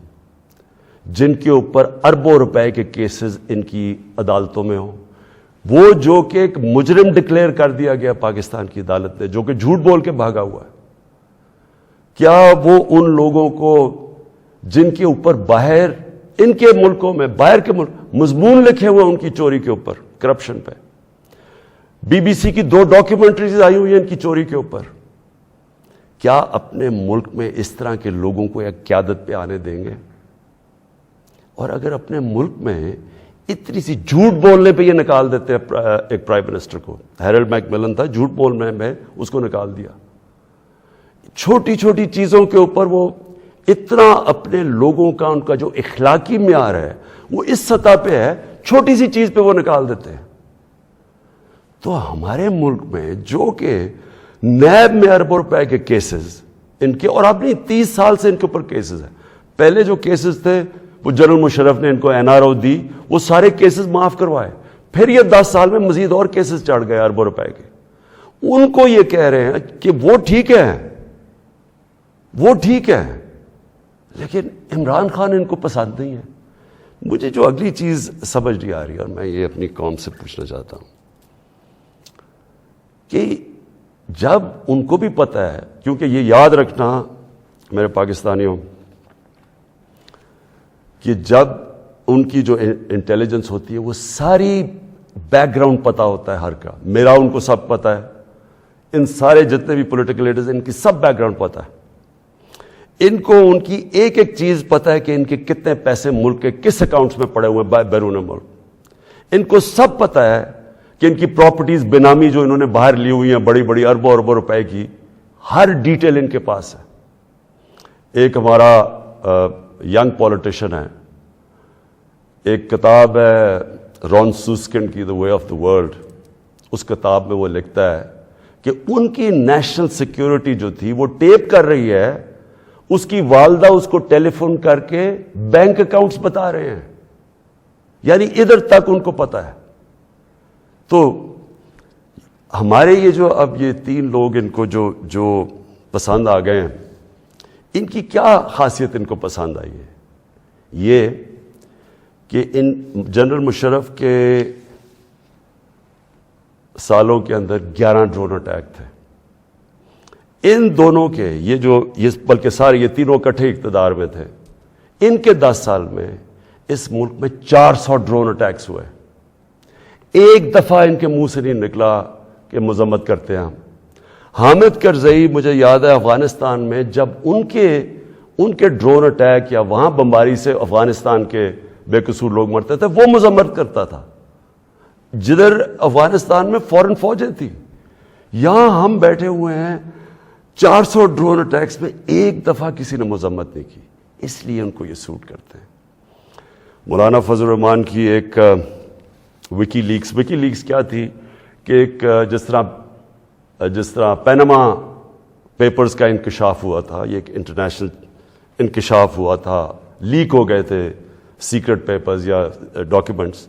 جن کے اوپر اربوں روپے کے کیسز ان کی عدالتوں میں ہوں، وہ جو کہ ایک مجرم ڈکلیئر کر دیا گیا پاکستان کی عدالت نے، جو کہ جھوٹ بول کے بھاگا ہوا ہے؟ کیا وہ ان لوگوں کو جن کے اوپر باہر ان کے ملکوں میں، باہر کے ملک مضمون لکھے ہوئے ان کی چوری کے اوپر، کرپشن پہ، BBC کی 2 ڈاکیومنٹریز آئی ہوئی ہیں ان کی چوری کے اوپر، کیا اپنے ملک میں اس طرح کے لوگوں کو ایک قیادت پہ آنے دیں گے؟ اور اگر اپنے ملک میں اتنی سی جھوٹ بولنے پہ یہ نکال دیتے ہیں ایک پرائم منسٹر کو، ہیرلڈ میک ملن تھا، جھوٹ بولنے میں اس کو نکال دیا. چھوٹی چھوٹی چیزوں کے اوپر وہ اتنا اپنے لوگوں کا، ان کا جو اخلاقی معیار ہے وہ اس سطح پہ ہے، چھوٹی سی چیز پہ وہ نکال دیتے ہیں. تو ہمارے ملک میں جو کہ نیب میں اربوں روپے کے کیسز ان کے، اور اب نہیں 30 سال سے ان کے اوپر کیسز ہیں. پہلے جو کیسز تھے وہ جنرل مشرف نے ان کو NRO دی، وہ سارے کیسز معاف کروائے. پھر یہ 10 سال میں مزید اور کیسز چڑھ گئے اربوں روپے کے. ان کو یہ کہہ رہے ہیں کہ وہ ٹھیک ہے، وہ ٹھیک ہے، لیکن عمران خان ان کو پسند نہیں ہے. مجھے جو اگلی چیز سمجھ نہیں آ رہی، اور میں یہ اپنی قوم سے پوچھنا چاہتا ہوں کہ جب ان کو بھی پتہ ہے، کیونکہ یہ یاد رکھنا میرے پاکستانیوں کہ جب ان کی جو انٹیلیجنس ہوتی ہے وہ ساری بیک گراؤنڈ پتہ ہوتا ہے ہر کا. میرا ان کو سب پتہ ہے، ان سارے جتنے بھی پولیٹیکل لیڈرز ان کی سب بیک گراؤنڈ پتہ ہے. ان کو ان کی ایک ایک چیز پتہ ہے کہ ان کے کتنے پیسے ملک کے کس اکاؤنٹس میں پڑے ہوئے ہیں بیرون ملک. ان کو سب پتہ ہے کہ ان کی پراپرٹیز بینامی جو انہوں نے باہر لی ہوئی ہیں بڑی بڑی اربوں اربوں روپے کی، ہر ڈیٹیل ان کے پاس ہے. ایک ہمارا ینگ پولیٹیشین ہے، ایک کتاب ہے رون سوسکنڈ کی، دا وے آف دا ورلڈ. اس کتاب میں وہ لکھتا ہے کہ ان کی نیشنل سیکیورٹی جو تھی وہ ٹیپ کر رہی ہے، اس کی والدہ اس کو ٹیلی فون کر کے بینک اکاؤنٹس بتا رہے ہیں، یعنی ادھر تک ان کو پتا ہے. تو ہمارے یہ جو اب یہ 3 لوگ ان کو جو پسند آ گئے ہیں، ان کی کیا خاصیت ان کو پسند آئی ہے؟ یہ کہ ان جنرل مشرف کے سالوں کے اندر 11 ڈرون اٹیک تھے. ان دونوں کے یہ بلکہ سارے یہ تینوں اکٹھے اقتدار میں تھے. ان کے 10 سال میں اس ملک میں 400 ڈرون اٹیکس ہوئے. ایک دفعہ ان کے منہ سے نہیں نکلا کہ مذمت کرتے ہیں ہم. حامد کرزئی مجھے یاد ہے افغانستان میں جب ان کے ڈرون اٹیک یا وہاں بمباری سے افغانستان کے بے قصور لوگ مرتے تھے، وہ مذمت کرتا تھا. جدھر افغانستان میں فورن فوجیں تھی، یہاں ہم بیٹھے ہوئے ہیں 400 ڈرون اٹیکس میں ایک دفعہ کسی نے مذمت نہیں کی. اس لیے ان کو یہ سوٹ کرتے ہیں. مولانا فضل الرحمان کی ایک وکی لیکس کیا تھی کہ ایک جس طرح پینما پیپرز کا انکشاف ہوا تھا، یہ ایک انٹرنیشنل انکشاف ہوا تھا، لیک ہو گئے تھے سیکرٹ پیپرز یا ڈاکیومنٹس،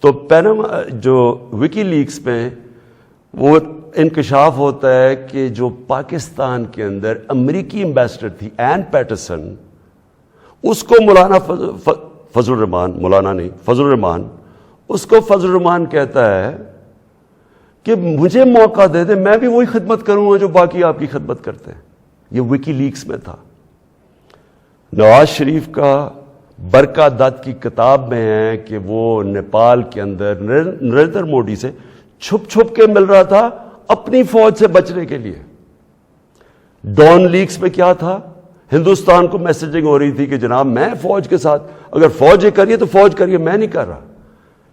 تو پینما جو وکی لیکس میں وہ انکشاف ہوتا ہے کہ جو پاکستان کے اندر امریکی ایمبیسڈر تھی این پیٹرسن، اس کو مولانا فضل الرحمان اس کو فضل الرحمان کہتا ہے کہ مجھے موقع دے دے، میں بھی وہی خدمت کروں گا جو باقی آپ کی خدمت کرتے ہیں۔ یہ وکی لیکس میں تھا۔ نواز شریف کا برکا دت کی کتاب میں ہے کہ وہ نیپال کے اندر نریندر مودی سے چھپ چھپ کے مل رہا تھا اپنی فوج سے بچنے کے لیے۔ ڈان لیکس میں کیا تھا؟ ہندوستان کو میسجنگ ہو رہی تھی کہ جناب میں فوج کے ساتھ، اگر فوج یہ کریے تو فوج کریے، میں نہیں کر رہا۔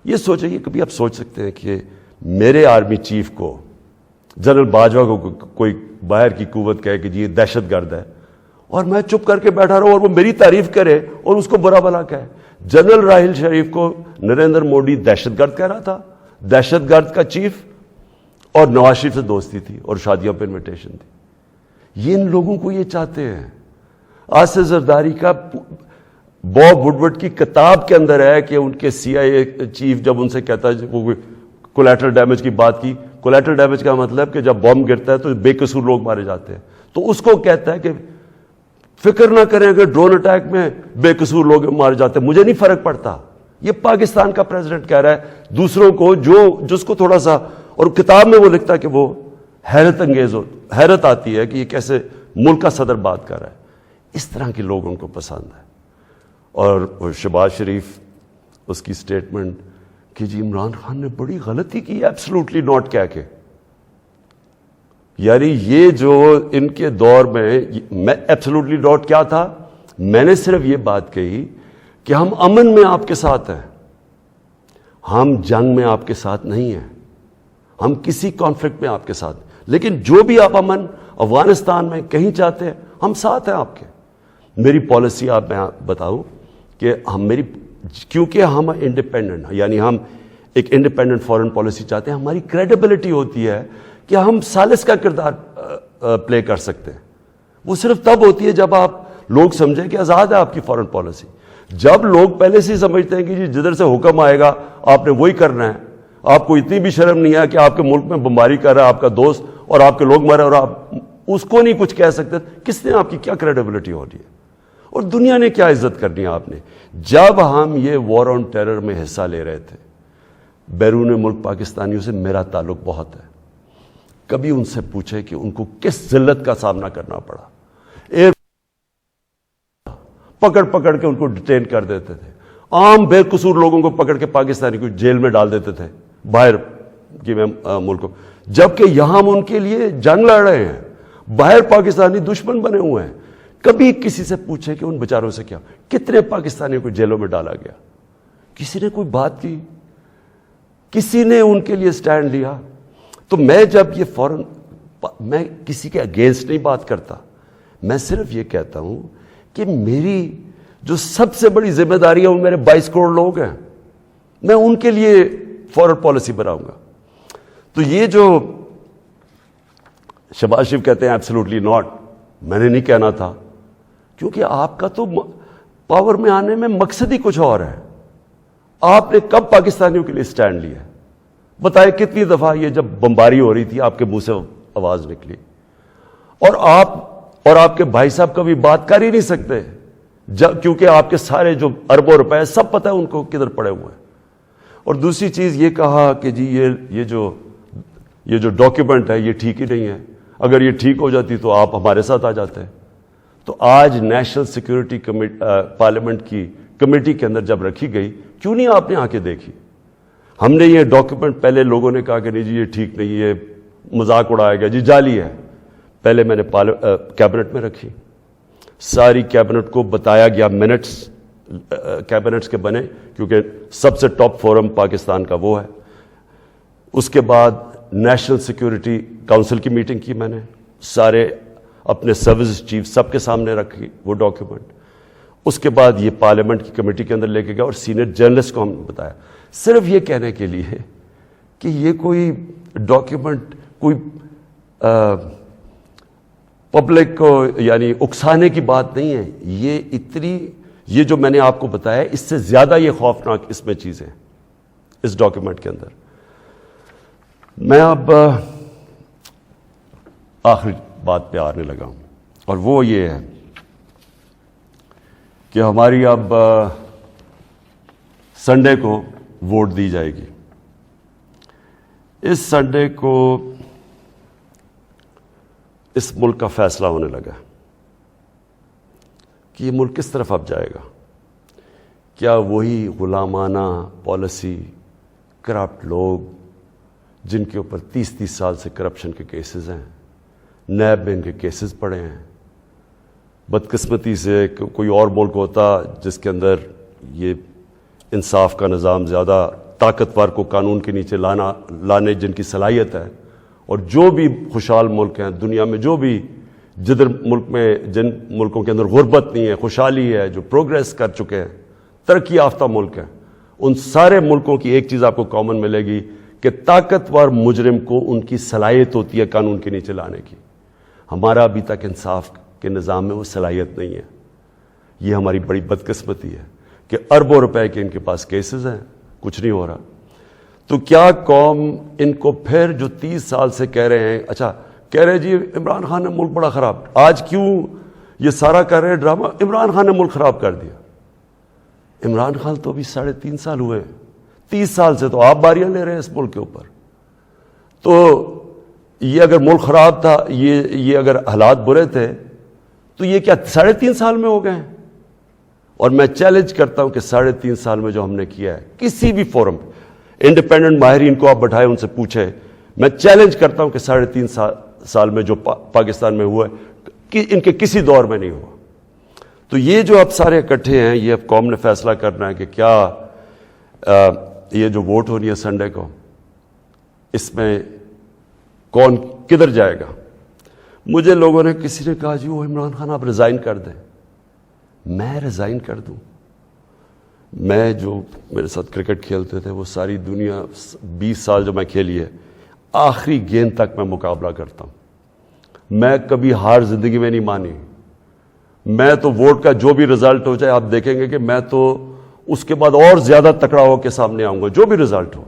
یہ سوچیں، یہ کبھی آپ سوچ سکتے ہیں کہ میرے آرمی چیف کو، جنرل باجوہ کو کوئی باہر کی قوت کہے کہ جی یہ دہشت گرد ہے، اور میں چپ کر کے بیٹھا رہا ہوں اور وہ میری تعریف کرے اور اس کو برا بھلا کہے؟ جنرل راحیل شریف کو نریندر مودی دہشت گرد کہہ رہا تھا، دہشت گرد کا چیف، اور نواز شریف سے دوستی تھی اور شادیوں پہ انویٹیشن تھی۔ یہ ان لوگوں کو یہ چاہتے ہیں۔ آصف زرداری کا باب وڈورڈ کی کتاب کے اندر ہے کہ ان کے سی آئی اے چیف جب ان سے کہتا ہے، وہ کولیٹرل ڈیمیج کی بات کی، کولیٹرل ڈیمیج کا مطلب کہ جب بم گرتا ہے تو بے قصور لوگ مارے جاتے ہیں، تو اس کو کہتا ہے کہ فکر نہ کریں اگر ڈرون اٹیک میں بے قصور لوگ مارے جاتے ہیں، مجھے نہیں فرق پڑتا۔ یہ پاکستان کا پریزیڈنٹ کہہ رہا ہے دوسروں کو، جس کو تھوڑا سا، اور کتاب میں وہ لکھتا ہے کہ وہ حیرت آتی ہے کہ یہ کیسے ملک کا صدر بات کر رہا ہے۔ اس طرح کے لوگ ان کو پسند ہے۔ اور شہباز شریف، اس کی سٹیٹمنٹ کہ جی عمران خان نے بڑی غلطی کی، ایبسلوٹلی ناٹ کہہ کے، یعنی یہ جو ان کے دور میں ایبسلوٹلی ناٹ کیا تھا، میں نے صرف یہ بات کہی کہ ہم امن میں آپ کے ساتھ ہیں، ہم جنگ میں آپ کے ساتھ نہیں ہیں، ہم کسی کانفلکٹ میں آپ کے ساتھ، لیکن جو بھی آپ امن افغانستان میں کہیں چاہتے ہیں ہم ساتھ ہیں آپ کے۔ میری پالیسی آپ میں بتاؤں کہ کیونکہ ہم انڈیپینڈنٹ، یعنی ہم ایک انڈیپینڈنٹ فارن پالیسی چاہتے ہیں، ہماری کریڈیبلٹی ہوتی ہے کہ ہم ثالث کا کردار پلے کر سکتے ہیں۔ وہ صرف تب ہوتی ہے جب آپ لوگ سمجھیں کہ آزاد ہے آپ کی فارن پالیسی۔ جب لوگ پہلے سے ہی سمجھتے ہیں کہ جی جدھر سے حکم آئے گا آپ نے وہی کرنا ہے، آپ کو اتنی بھی شرم نہیں ہے کہ آپ کے ملک میں بمباری کر رہا ہے آپ کا دوست اور آپ کے لوگ مرے اور آپ اس کو نہیں کچھ کہہ سکتے، کس نے آپ کی کیا کریڈیبلٹی ہو رہی ہے اور دنیا نے کیا عزت کرنی ہے آپ نے؟ جب ہم یہ وار آن ٹیرر میں حصہ لے رہے تھے، بیرون ملک پاکستانیوں سے میرا تعلق بہت ہے، کبھی ان سے پوچھے کہ ان کو کس ذلت کا سامنا کرنا پڑا۔ ایئر پکڑ کے ان کو ڈیٹین کر دیتے تھے، عام بے قصور لوگوں کو پکڑ کے پاکستانی کو جیل میں ڈال دیتے تھے باہر کے ملکوں، جبکہ یہاں ہم ان کے لیے جنگ لڑ رہے ہیں، باہر پاکستانی دشمن بنے ہوئے ہیں۔ کبھی کسی سے پوچھے کہ ان بیچاروں سے کیا، کتنے پاکستانیوں کو جیلوں میں ڈالا گیا، کسی نے کوئی بات کی، کسی نے ان کے لیے سٹینڈ لیا؟ تو میں جب یہ فوراً، میں کسی کے اگینسٹ نہیں بات کرتا، میں صرف یہ کہتا ہوں کہ میری جو سب سے بڑی ذمہ داری ہے وہ میرے 22 کروڑ لوگ ہیں، میں ان کے لیے فارن پالیسی بناؤں گا۔ تو یہ جو شہباز شریف کہتے ہیں ایبسلوٹلی ناٹ، میں نے نہیں کہنا تھا، کیونکہ آپ کا تو پاور میں آنے میں مقصد ہی کچھ اور ہے۔ آپ نے کب پاکستانیوں کے لیے سٹینڈ لیا؟ بتائے کتنی دفعہ یہ جب بمباری ہو رہی تھی آپ کے منہ سے آواز نکلی، اور آپ کے بھائی صاحب کبھی بات کر ہی نہیں سکتے کیونکہ آپ کے سارے جو اربوں روپے سب پتہ ہے ان کو کدھر پڑے ہوئے ہیں۔ اور دوسری چیز یہ کہا کہ جی یہ جو ڈاکیومنٹ ہے یہ ٹھیک ہی نہیں ہے، اگر یہ ٹھیک ہو جاتی تو آپ ہمارے ساتھ آ جاتے ہیں۔ تو آج نیشنل سیکورٹی پارلیمنٹ کی کمیٹی کے اندر جب رکھی گئی، کیوں نہیں آپ نے آ کے دیکھی؟ ہم نے یہ ڈاکیومنٹ، پہلے لوگوں نے کہا کہ نہیں جی یہ ٹھیک نہیں، یہ مذاق اڑایا گیا، جی جعلی ہے، پہلے میں نے کیبنٹ میں رکھی، ساری کیبنٹ کو بتایا گیا، منٹس کیبنٹس کے بنے کیونکہ سب سے ٹاپ فورم پاکستان کا وہ ہے۔ اس کے بعد نیشنل سیکورٹی کونسل کی میٹنگ کی، میں نے سارے اپنے سروس چیف سب کے سامنے رکھی وہ ڈاکیومنٹ، اس کے بعد یہ پارلیمنٹ کی کمیٹی کے اندر لے کے گیا اور سینئر جرنلسٹ کو ہم نے بتایا، صرف یہ کہنے کے لیے کہ یہ کوئی ڈاکیومنٹ کوئی پبلک کو یعنی اکسانے کی بات نہیں ہے. یہ جو میں نے آپ کو بتایا اس سے زیادہ یہ خوفناک اس میں چیزیں اس ڈاکیومنٹ کے اندر. میں اب آخری بات پہ آنے لگا ہوں اور وہ یہ ہے کہ ہماری اب سنڈے کو ووٹ دی جائے گی. اس سنڈے کو اس ملک کا فیصلہ ہونے لگا کہ یہ ملک کس طرف اب جائے گا. کیا وہی غلامانہ پالیسی، کرپٹ لوگ جن کے اوپر 30 سال سے کرپشن کے کیسز ہیں، نیب میں ان کے کیسز پڑے ہیں. بدقسمتی سے کوئی اور ملک ہوتا جس کے اندر یہ انصاف کا نظام زیادہ طاقتور کو قانون کے نیچے لانے جن کی صلاحیت ہے، اور جو بھی خوشحال ملک ہیں دنیا میں، جو بھی جن ملکوں کے اندر غربت نہیں ہے، خوشحالی ہے، جو پروگریس کر چکے ہیں، ترقی یافتہ ملک ہیں، ان سارے ملکوں کی ایک چیز آپ کو کامن ملے گی کہ طاقتور مجرم کو ان کی صلاحیت ہوتی ہے قانون کے نیچے لانے کی. ہمارا ابھی تک انصاف کے نظام میں وہ صلاحیت نہیں ہے. یہ ہماری بڑی بدقسمتی ہے کہ اربوں روپے کے ان کے پاس کیسز ہیں، کچھ نہیں ہو رہا. تو کیا قوم ان کو پھر جو 30 سال سے کہہ رہے ہیں، اچھا کہہ رہے جی عمران خان نے ملک بڑا خراب، آج کیوں یہ سارا کر رہے ہیں ڈرامہ، عمران خان نے ملک خراب کر دیا. عمران خان تو ابھی 3.5 سال ہوئے ہیں، 30 سال سے تو آپ باریاں لے رہے ہیں اس ملک کے اوپر. تو یہ اگر ملک خراب تھا، یہ اگر حالات برے تھے تو یہ کیا 3.5 سال میں ہو گئے ہیں؟ اور میں چیلنج کرتا ہوں کہ 3.5 سال میں جو ہم نے کیا ہے کسی بھی فورم، انڈیپینڈنٹ ماہرین کو آپ بٹھائے ان سے پوچھیں، میں چیلنج کرتا ہوں کہ 3.5 سال میں جو پاکستان میں ہوا ہے کہ ان کے کسی دور میں نہیں ہوا. تو یہ جو اب سارے اکٹھے ہیں، یہ اب قوم نے فیصلہ کرنا ہے کہ کیا یہ جو ووٹ ہونی ہے سنڈے کو، اس میں کون کدھر جائے گا. مجھے لوگوں نے کسی نے کہا جی وہ عمران خان آپ ریزائن کر دیں. میں ریزائن کر دوں؟ میں جو میرے ساتھ کرکٹ کھیلتے تھے وہ ساری دنیا 20 سال جو میں کھیلی ہے، آخری گیند تک میں مقابلہ کرتا ہوں. میں کبھی ہار زندگی میں نہیں مانی. میں تو ووٹ کا جو بھی رزلٹ ہو جائے آپ دیکھیں گے کہ میں تو اس کے بعد اور زیادہ تکڑا ہو کے سامنے آؤں گا جو بھی رزلٹ ہو.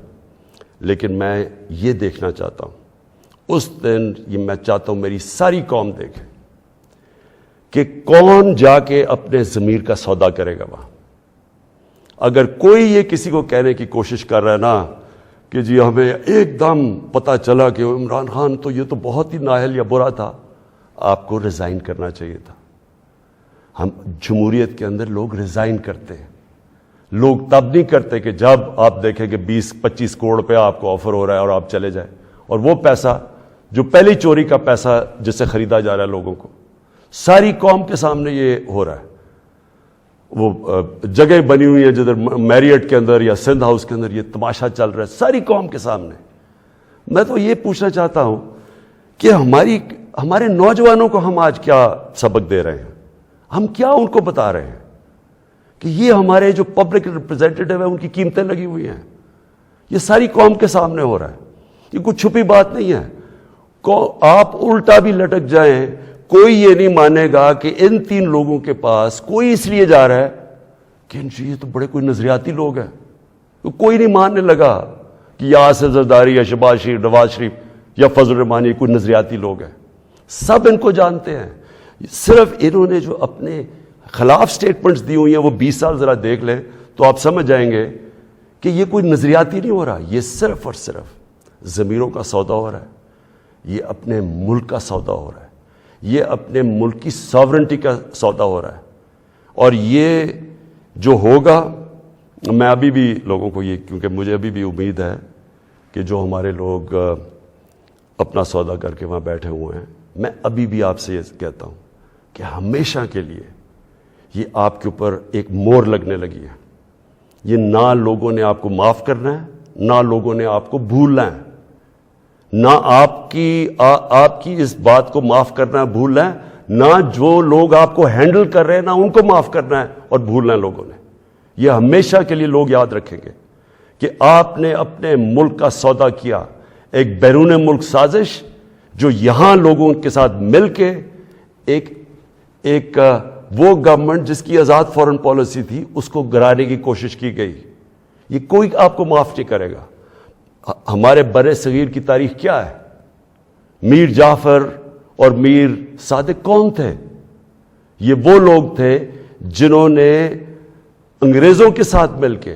لیکن میں یہ دیکھنا چاہتا ہوں اس دن، یہ میں چاہتا ہوں میری ساری قوم دیکھے کہ کون جا کے اپنے ضمیر کا سودا کرے گا وہاں. اگر کوئی یہ کسی کو کہنے کی کوشش کر رہا ہے نا کہ جی ہمیں ایک دم پتہ چلا کہ عمران خان تو یہ تو بہت ہی نااہل یا برا تھا، آپ کو ریزائن کرنا چاہیے تھا. ہم جمہوریت کے اندر لوگ ریزائن کرتے ہیں. لوگ تب نہیں کرتے کہ جب آپ دیکھیں کہ 20-25 کروڑ روپیہ آپ کو آفر ہو رہا ہے اور آپ چلے جائیں، اور وہ پیسہ جو پہلی چوری کا پیسہ جس سے خریدا جا رہا ہے لوگوں کو، ساری قوم کے سامنے یہ ہو رہا ہے. وہ جگہ بنی ہوئی ہیں جدھر میریٹ کے اندر یا سندھ ہاؤس کے اندر یہ تماشا چل رہا ہے ساری قوم کے سامنے. میں تو یہ پوچھنا چاہتا ہوں کہ ہمارے نوجوانوں کو ہم آج کیا سبق دے رہے ہیں؟ ہم کیا ان کو بتا رہے ہیں کہ یہ ہمارے جو پبلک ریپرزینٹیٹیو ہیں ان کی قیمتیں لگی ہوئی ہیں؟ یہ ساری قوم کے سامنے ہو رہا ہے. یہ کوئی چھپی بات نہیں ہے. آپ الٹا بھی لٹک جائیں، کوئی یہ نہیں مانے گا کہ ان 3 لوگوں کے پاس کوئی اس لیے جا رہا ہے کہ یہ تو بڑے کوئی نظریاتی لوگ ہیں. کوئی نہیں ماننے لگا کہ یاسر زرداری یا شہباز شریف، نواز شریف یا فضل الرحمان یہ کوئی نظریاتی لوگ ہیں. سب ان کو جانتے ہیں. صرف انہوں نے جو اپنے خلاف سٹیٹمنٹس دی ہوئی ہیں وہ 20 سال ذرا دیکھ لیں تو آپ سمجھ جائیں گے کہ یہ کوئی نظریاتی نہیں ہو رہا. یہ صرف اور صرف ضمیروں کا سودا ہو رہا ہے. یہ اپنے ملک کا سودا ہو رہا ہے. یہ اپنے ملک کی ساورنٹی کا سودا ہو رہا ہے. اور یہ جو ہوگا، میں ابھی بھی لوگوں کو یہ، کیونکہ مجھے ابھی بھی امید ہے کہ جو ہمارے لوگ اپنا سودا کر کے وہاں بیٹھے ہوئے ہیں، میں ابھی بھی آپ سے یہ کہتا ہوں کہ ہمیشہ کے لیے یہ آپ کے اوپر ایک مور لگنے لگی ہے. یہ نہ لوگوں نے آپ کو معاف کرنا ہے، نہ لوگوں نے آپ کو بھولنا ہے، نہ آپ کی اس بات کو معاف کرنا ہے، بھولنا ہے، نہ جو لوگ آپ کو ہینڈل کر رہے ہیں نہ ان کو معاف کرنا ہے اور بھولنا ہے لوگوں نے. یہ ہمیشہ کے لیے لوگ یاد رکھیں گے کہ آپ نے اپنے ملک کا سودا کیا, ایک بیرون ملک سازش جو یہاں لوگوں کے ساتھ مل کے ایک وہ گورنمنٹ جس کی آزاد فورن پالیسی تھی اس کو گرانے کی کوشش کی گئی. یہ کوئی آپ کو معاف نہیں کرے گا. ہمارے بر صغیر کی تاریخ کیا ہے؟ میر جعفر اور میر صادق کون تھے؟ یہ وہ لوگ تھے جنہوں نے انگریزوں کے ساتھ مل کے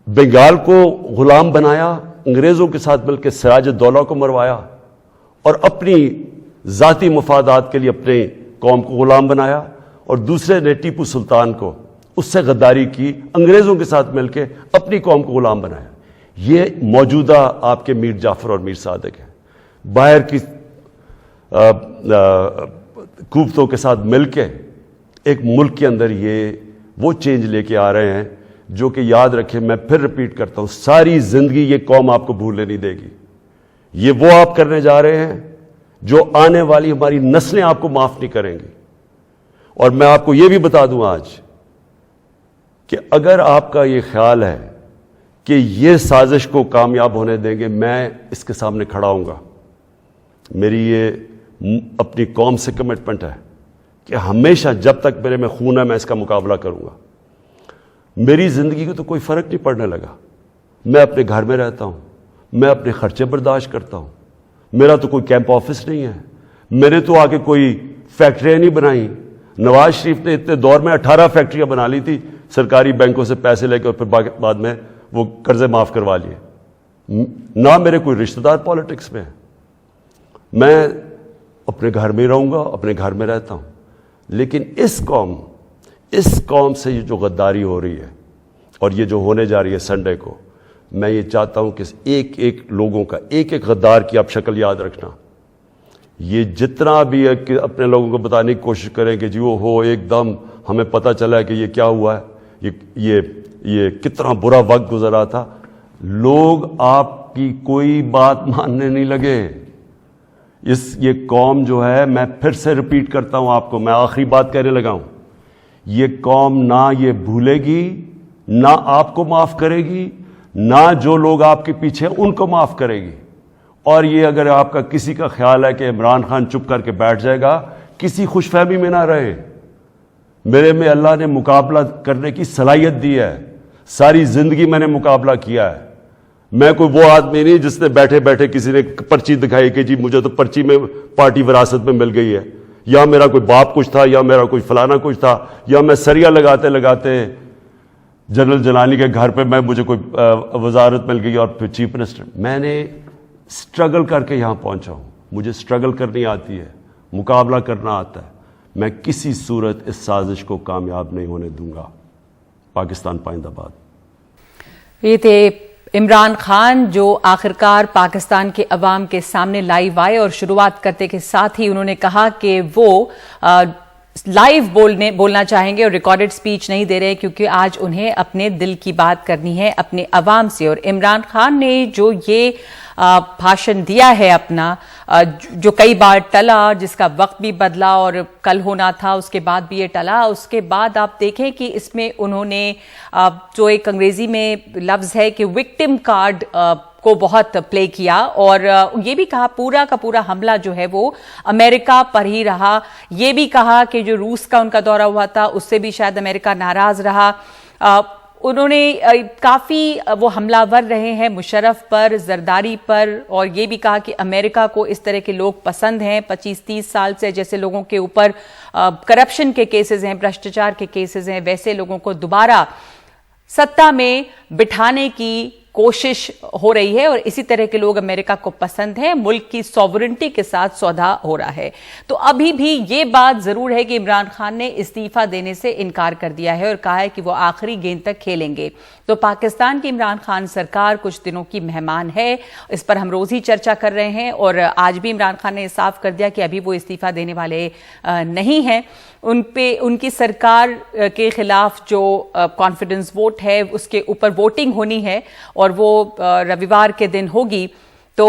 بنگال کو غلام بنایا, انگریزوں کے ساتھ مل کے سراج الدولہ کو مروایا اور اپنی ذاتی مفادات کے لیے اپنے قوم کو غلام بنایا, اور دوسرے نے ٹیپو سلطان کو اس سے غداری کی, انگریزوں کے ساتھ مل کے اپنی قوم کو غلام بنایا. یہ موجودہ آپ کے میر جعفر اور میر صادق ہیں. باہر کی قوتوں کے ساتھ مل کے ایک ملک کے اندر یہ وہ چینج لے کے آ رہے ہیں جو کہ یاد رکھیں, میں پھر ریپیٹ کرتا ہوں, ساری زندگی یہ قوم آپ کو بھولنے نہیں دے گی. یہ وہ آپ کرنے جا رہے ہیں جو آنے والی ہماری نسلیں آپ کو معاف نہیں کریں گی. اور میں آپ کو یہ بھی بتا دوں آج کہ اگر آپ کا یہ خیال ہے کہ یہ سازش کو کامیاب ہونے دیں گے, میں اس کے سامنے کھڑا ہوں گا. میری یہ اپنی قوم سے کمٹمنٹ ہے کہ ہمیشہ جب تک میرے میں خون ہے میں اس کا مقابلہ کروں گا. میری زندگی کو تو کوئی فرق نہیں پڑنے لگا. میں اپنے گھر میں رہتا ہوں, میں اپنے خرچے برداشت کرتا ہوں, میرا تو کوئی کیمپ آفس نہیں ہے, میں نے تو آگے کوئی فیکٹریاں نہیں بنائیں. نواز شریف نے اتنے دور میں 18 فیکٹریاں بنا لی تھی سرکاری بینکوں سے پیسے لے کے, اور پھر بعد میں وہ قرضے معاف کروا لیے. نہ میرے کوئی رشتہ دار پالیٹکس میں ہے. میں اپنے گھر میں رہوں گا, اپنے گھر میں رہتا ہوں. لیکن اس قوم سے یہ جو غداری ہو رہی ہے اور یہ جو ہونے جا رہی ہے سنڈے کو, میں یہ چاہتا ہوں کہ ایک ایک لوگوں کا, ایک ایک غدار کی آپ شکل یاد رکھنا. یہ جتنا بھی ہے کہ اپنے لوگوں کو بتانے کی کوشش کریں کہ جی وہ ہو ایک دم ہمیں پتہ چلا ہے کہ یہ کیا ہوا ہے, یہ کتنا برا وقت گزرا تھا. لوگ آپ کی کوئی بات ماننے نہیں لگے. یہ قوم جو ہے, میں پھر سے ریپیٹ کرتا ہوں آپ کو, میں آخری بات کہنے لگا ہوں, یہ قوم نہ یہ بھولے گی, نہ آپ کو معاف کرے گی, نہ جو لوگ آپ کے پیچھے ان کو معاف کرے گی. اور یہ اگر آپ کا کسی کا خیال ہے کہ عمران خان چپ کر کے بیٹھ جائے گا, کسی خوش فہمی میں نہ رہے. میرے میں اللہ نے مقابلہ کرنے کی صلاحیت دی ہے. ساری زندگی میں نے مقابلہ کیا ہے. میں کوئی وہ آدمی نہیں جس نے بیٹھے بیٹھے کسی نے پرچی دکھائی کہ جی مجھے تو پرچی میں پارٹی وراثت میں مل گئی ہے, یا میرا کوئی باپ کچھ تھا, یا میرا کوئی فلانا کچھ تھا, یا میں سریا لگاتے لگاتے جنرل جلانی کے گھر پہ مجھے کوئی وزارت مل گئی اور پھر چیف منسٹر. میں نے اسٹرگل کر کے یہاں پہنچا ہوں. مجھے اسٹرگل کرنی آتی ہے, مقابلہ کرنا آتا ہے. میں کسی صورت اس سازش کو کامیاب نہیں ہونے دوں گا. پاکستان پائندہ باد. یہ تھے عمران خان جو آخرکار پاکستان کے عوام کے سامنے لائیو آئے, اور شروعات کرتے کے ساتھ ہی انہوں نے کہا کہ وہ لائیو بولنا چاہیں گے اور ریکارڈڈ سپیچ نہیں دے رہے, کیونکہ آج انہیں اپنے دل کی بات کرنی ہے اپنے عوام سے. اور عمران خان نے جو یہ بھاشن دیا ہے اپنا, جو کئی بار ٹلا, جس کا وقت بھی بدلا اور کل ہونا تھا اس کے بعد بھی یہ ٹلا, اس کے بعد آپ دیکھیں کہ اس میں انہوں نے جو ایک انگریزی میں لفظ ہے کہ وکٹم کارڈ کو بہت پلے کیا, اور یہ بھی کہا پورا کا پورا حملہ جو ہے وہ امریکہ پر ہی رہا. یہ بھی کہا کہ جو روس کا ان کا دورہ ہوا تھا اس سے بھی شاید امریکہ ناراض رہا. انہوں نے کافی وہ حملہ ور رہے ہیں مشرف پر, زرداری پر, اور یہ بھی کہا کہ امریکہ کو اس طرح کے لوگ پسند ہیں. 25-30 سال سے جیسے لوگوں کے اوپر کرپشن کے کیسز ہیں, بھرشٹاچار کے کیسز ہیں, ویسے لوگوں کو دوبارہ سطح میں بٹھانے کی کوشش ہو رہی ہے, اور اسی طرح کے لوگ امریکہ کو پسند ہیں. ملک کی سوورنٹی کے ساتھ سودا ہو رہا ہے. تو ابھی بھی یہ بات ضرور ہے کہ عمران خان نے استعفیٰ دینے سے انکار کر دیا ہے اور کہا ہے کہ وہ آخری گیند تک کھیلیں گے. تو پاکستان کی عمران خان سرکار کچھ دنوں کی مہمان ہے, اس پر ہم روز ہی چرچا کر رہے ہیں, اور آج بھی عمران خان نے صاف کر دیا کہ ابھی وہ استعفیٰ دینے والے نہیں ہیں. ان کی سرکار کے خلاف جو کانفیڈنس ووٹ ہے اس کے اوپر ووٹنگ ہونی ہے, اور وہ رویوار کے دن ہوگی. تو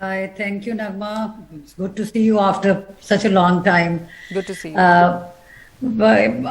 Hi, thank you, Nagma. It's good to see you after such a long time. Good to see you.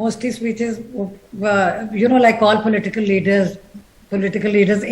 mostly speeches, like all political leaders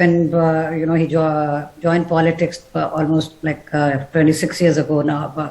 When he joined politics almost like 26 years ago now,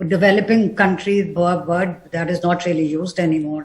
developing countries word that is not really used anymore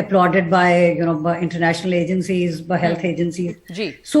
applauded by international agencies, by health agencies. So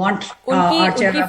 want our chair.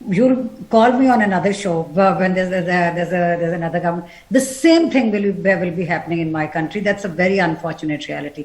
you'll call me on another show when there's another government. The same thing will be happening in my country. That's a very unfortunate reality.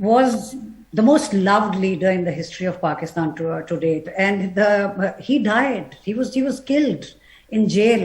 was the most loved leader in the history of Pakistan to date, and he died. He was killed in jail.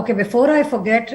Okay, before I forget,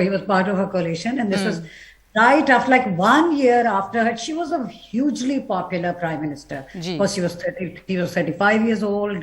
he was part of a coalition, and this was right after, like 1 year after her. She was a hugely popular prime minister because she was 35 years old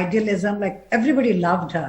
idealism, like everybody loved her.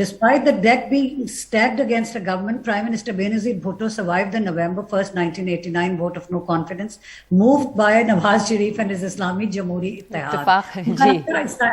despite the deck being stacked against a government, Prime Minister Benazir Bhutto survived the November 1st, 1989 vote of no confidence moved by Nawaz Sharif and his Islami Jamhuri Ittihad.